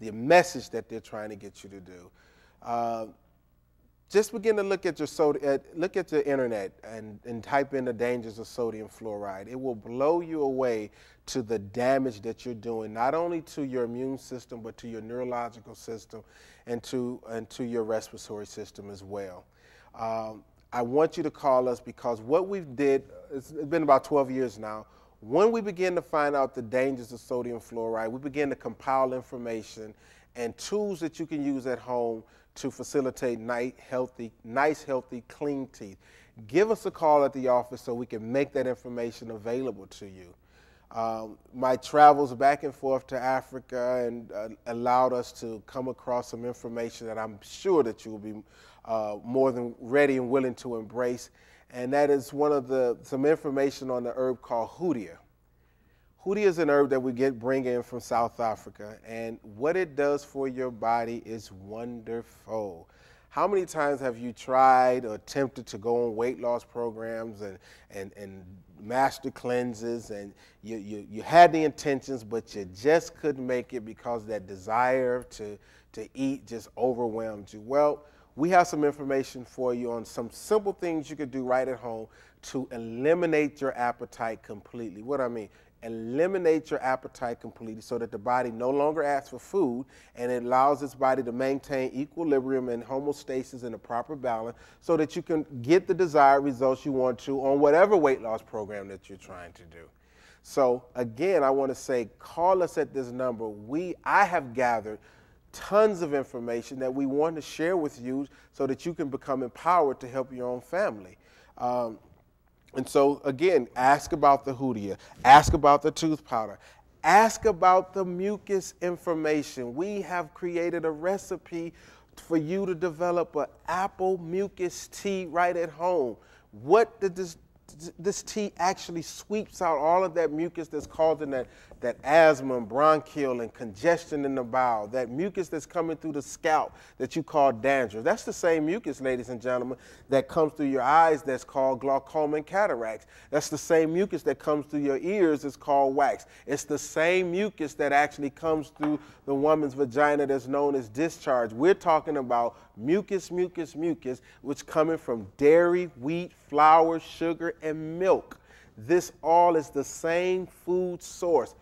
the message that they're trying to get you to do. Just begin to look at your internet and type in the dangers of sodium fluoride. It will blow you away to the damage that you're doing, not only to your immune system, but to your neurological system and to your respiratory system as well. I want you to call us because what we did, it's been about 12 years now. When we begin to find out the dangers of sodium fluoride, we begin to compile information and tools that you can use at home to facilitate nice, healthy, clean teeth. Give us a call at the office so we can make that information available to you. My travels back and forth to Africa and allowed us to come across some information that I'm sure that you will be more than ready and willing to embrace. And that is some information on the herb called Hoodia. Hoodia is an herb that we bring in from South Africa, and what it does for your body is wonderful. How many times have you tried or attempted to go on weight loss programs and master cleanses, and you had the intentions, but you just couldn't make it because that desire to eat just overwhelmed you? Well, we have some information for you on some simple things you could do right at home to eliminate your appetite completely. What I mean, eliminate your appetite completely so that the body no longer asks for food, and it allows its body to maintain equilibrium and homeostasis in a proper balance so that you can get the desired results you want to on whatever weight loss program that you're trying to do. So again, I want to say, call us at this number. I have gathered tons of information that we want to share with you so that you can become empowered to help your own family. And so, again, ask about the Hoodia, ask about the tooth powder, ask about the mucus information. We have created a recipe for you to develop an apple mucus tea right at home. What did this tea actually sweeps out all of that mucus that's causing that asthma and bronchial and congestion in the bowel, that mucus that's coming through the scalp that you call dandruff. That's the same mucus, ladies and gentlemen, that comes through your eyes that's called glaucoma and cataracts. That's the same mucus that comes through your ears that's called wax. It's the same mucus that actually comes through the woman's vagina that's known as discharge. We're talking about mucus, which coming from dairy, wheat, flour, sugar, and milk. This all is the same food source,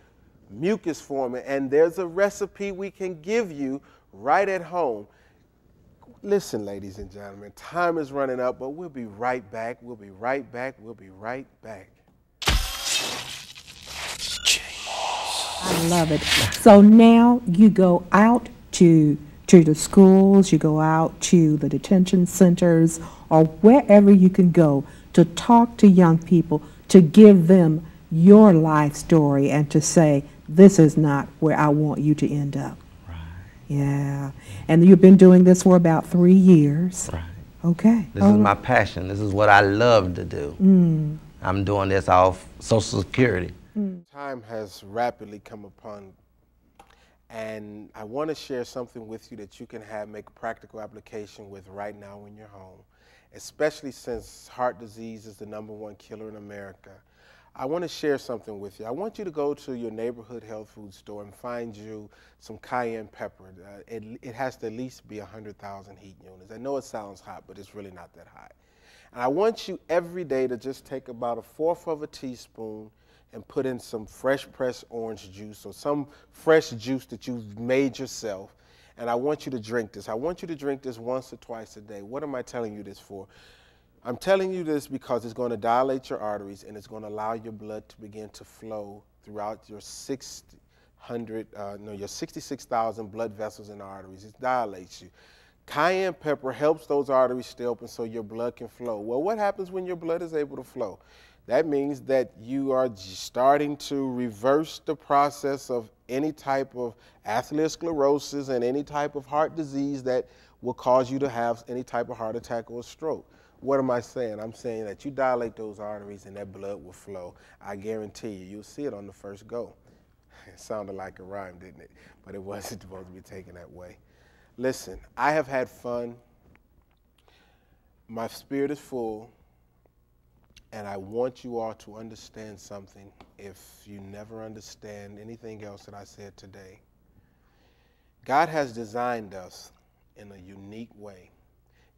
mucus forming, and there's a recipe we can give you right at home. Listen, ladies and gentlemen, time is running up, but we'll be right back. We'll be right back. We'll be right back. I love it. So now you go out to the schools, you go out to the detention centers, or wherever you can go to talk to young people, to give them your life story and to say, this is not where I want you to end up. Right. Yeah. And you've been doing this for about 3 years. Right. Okay. This is my passion. This is what I love to do. I'm doing this off Social Security. Time has rapidly come upon, and I want to share something with you that you can make practical application with right now in your home, especially since heart disease is the #1 killer in America. I want to share something with you. I want you to go to your neighborhood health food store and find you some cayenne pepper. It has to at least be 100,000 heat units. I know it sounds hot, but it's really not that hot. And I want you every day to just take about 1/4 of a teaspoon and put in some fresh pressed orange juice or some fresh juice that you've made yourself. And I want you to drink this. I want you to drink this once or twice a day. What am I telling you this for? I'm telling you this because it's going to dilate your arteries and it's going to allow your blood to begin to flow throughout your 66,000 blood vessels and arteries. It dilates you. Cayenne pepper helps those arteries stay open so your blood can flow. Well, what happens when your blood is able to flow? That means that you are starting to reverse the process of any type of atherosclerosis and any type of heart disease that will cause you to have any type of heart attack or stroke. What am I saying? I'm saying that you dilate those arteries and that blood will flow. I guarantee you, you'll see it on the first go. It sounded like a rhyme, didn't it? But it wasn't supposed to be taken that way. Listen, I have had fun. My spirit is full. And I want you all to understand something if you never understand anything else that I said today. God has designed us in a unique way.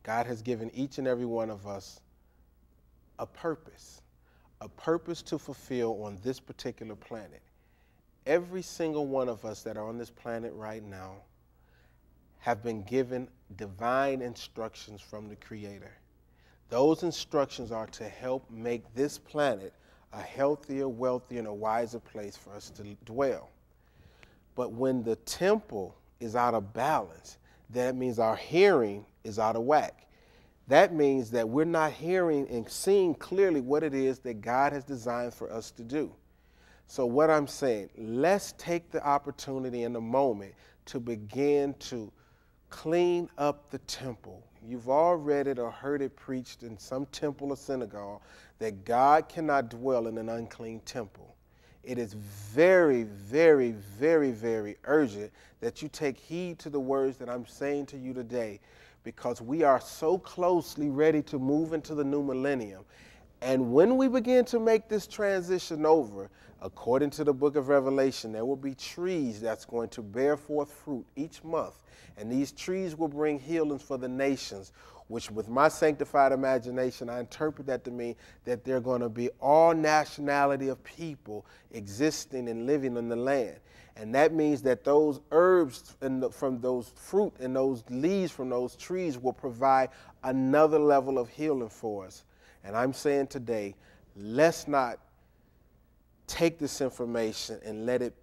God has given each and every one of us a purpose to fulfill on this particular planet. Every single one of us that are on this planet right now have been given divine instructions from the Creator. Those instructions are to help make this planet a healthier, wealthier, and a wiser place for us to dwell. But when the temple is out of balance, that means our hearing is out of whack. That means that we're not hearing and seeing clearly what it is that God has designed for us to do. So what I'm saying, let's take the opportunity in the moment to begin to clean up the temple. You've all read it or heard it preached in some temple or synagogue that God cannot dwell in an unclean temple. It is very, very, very, very urgent that you take heed to the words that I'm saying to you today, because we are so closely ready to move into the new millennium. And when we begin to make this transition over, according to the book of Revelation, there will be trees that's going to bear forth fruit each month. And these trees will bring healings for the nations, which with my sanctified imagination, I interpret that to mean that they're going to be all nationality of people existing and living in the land. And that means that those herbs from those fruit and those leaves from those trees will provide another level of healing for us. And I'm saying today, let's not take this information and let it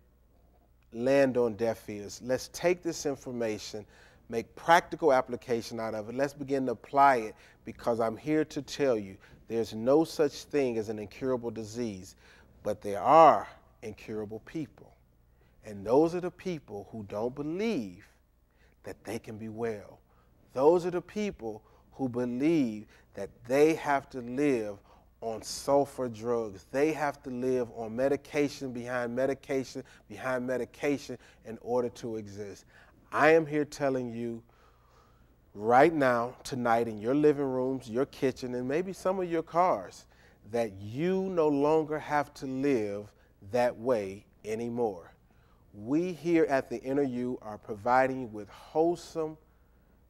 land on deaf ears. Let's take this information, make practical application out of it. Let's begin to apply it, because I'm here to tell you there's no such thing as an incurable disease, but there are incurable people. And those are the people who don't believe that they can be well. Those are the people who believe that they have to live on sulfur drugs. They have to live on medication behind medication behind medication in order to exist. I am here telling you right now, tonight, in your living rooms, your kitchen, and maybe some of your cars, that you no longer have to live that way anymore. We here at the Inner You are providing you with wholesome,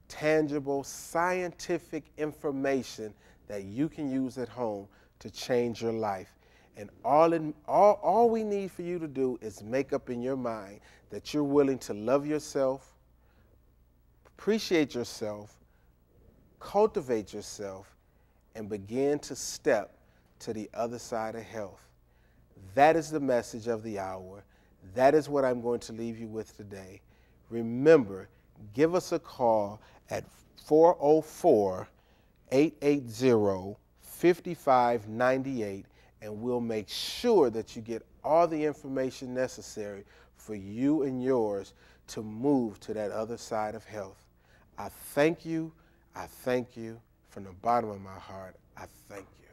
tangible, scientific information that you can use at home to change your life. And all we need for you to do is make up in your mind that you're willing to love yourself, appreciate yourself, cultivate yourself, and begin to step to the other side of health. That is the message of the hour. That is what I'm going to leave you with today. Remember, give us a call at 404-880-5598, and we'll make sure that you get all the information necessary for you and yours to move to that other side of health. I thank you. I thank you. From the bottom of my heart, I thank you.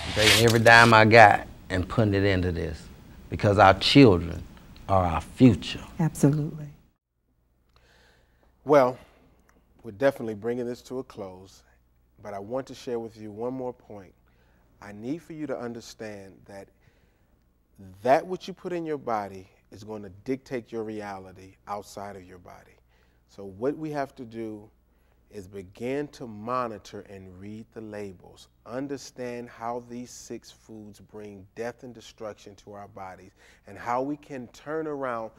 I'm taking every dime I got and putting it into this, because our children are our future. Absolutely. Well, we're definitely bringing this to a close, but I want to share with you one more point. I need for you to understand that which you put in your body is going to dictate your reality outside of your body. So what we have to do is begin to monitor and read the labels. Understand how these 6 foods bring death and destruction to our bodies, and how we can turn around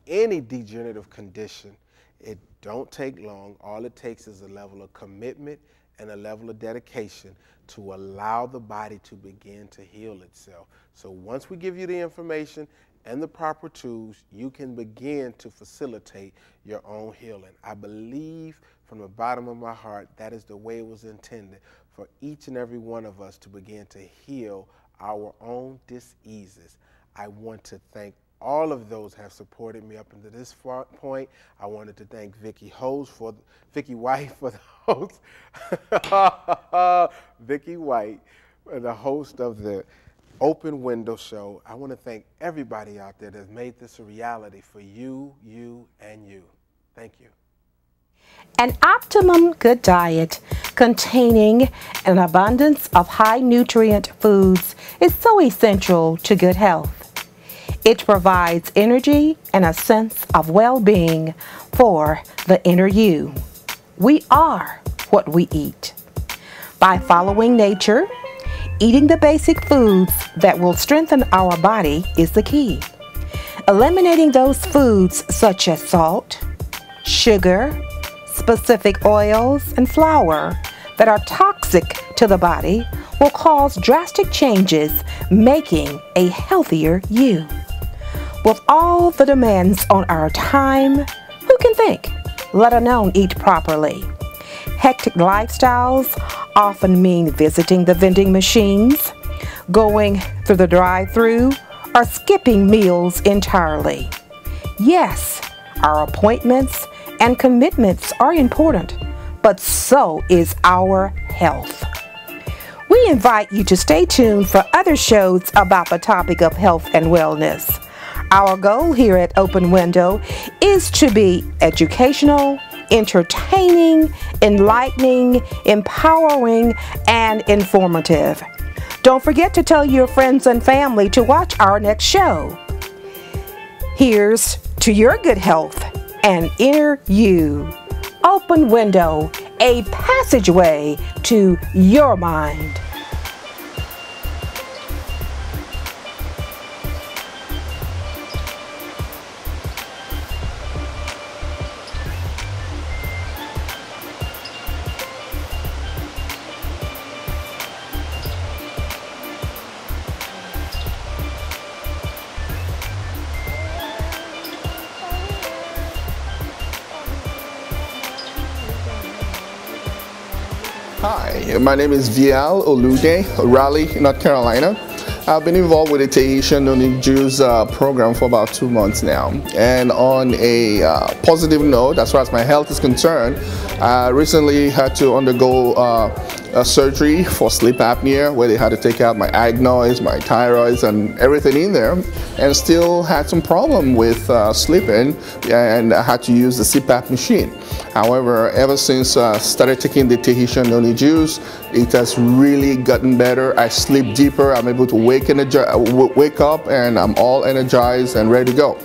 any degenerative condition. It don't take long. All it takes is a level of commitment and a level of dedication to allow the body to begin to heal itself. So once we give you the information and the proper tools, you can begin to facilitate your own healing. I believe from the bottom of my heart that is the way it was intended, for each and every one of us to begin to heal our own diseases. I want to thank all of those have supported me up into this point. I wanted to thank Vicky White for the host. Vicky White, the host of the Open Window Show. I want to thank everybody out there that's made this a reality for you, and you. Thank you. An optimum good diet containing an abundance of high nutrient foods is so essential to good health. It provides energy and a sense of well-being for the inner you. We are what we eat. By following nature, eating the basic foods that will strengthen our body is the key. Eliminating those foods such as salt, sugar, specific oils, and flour that are toxic to the body will cause drastic changes, making a healthier you. With all the demands on our time, who can think, let alone eat properly? Hectic lifestyles often mean visiting the vending machines, going through the drive-thru, or skipping meals entirely. Yes, our appointments and commitments are important, but so is our health. We invite you to stay tuned for other shows about the topic of health and wellness. Our goal here at Open Window is to be educational, entertaining, enlightening, empowering, and informative. Don't forget to tell your friends and family to watch our next show. Here's to your good health and inner you. Open Window, a passageway to your mind. Hi, my name is Vial Olude, Raleigh, North Carolina. I've been involved with the Tahitian Noni Jews program for about 2 months now. And on a positive note, as far as my health is concerned, I recently had to undergo a surgery for sleep apnea, where they had to take out my adenoids, my thyroids, and everything in there, and still had some problem with sleeping, and I had to use the CPAP machine. However, ever since I started taking the Tahitian Noni Juice, it has really gotten better. I sleep deeper. I'm able to wake up, and I'm all energized and ready to go.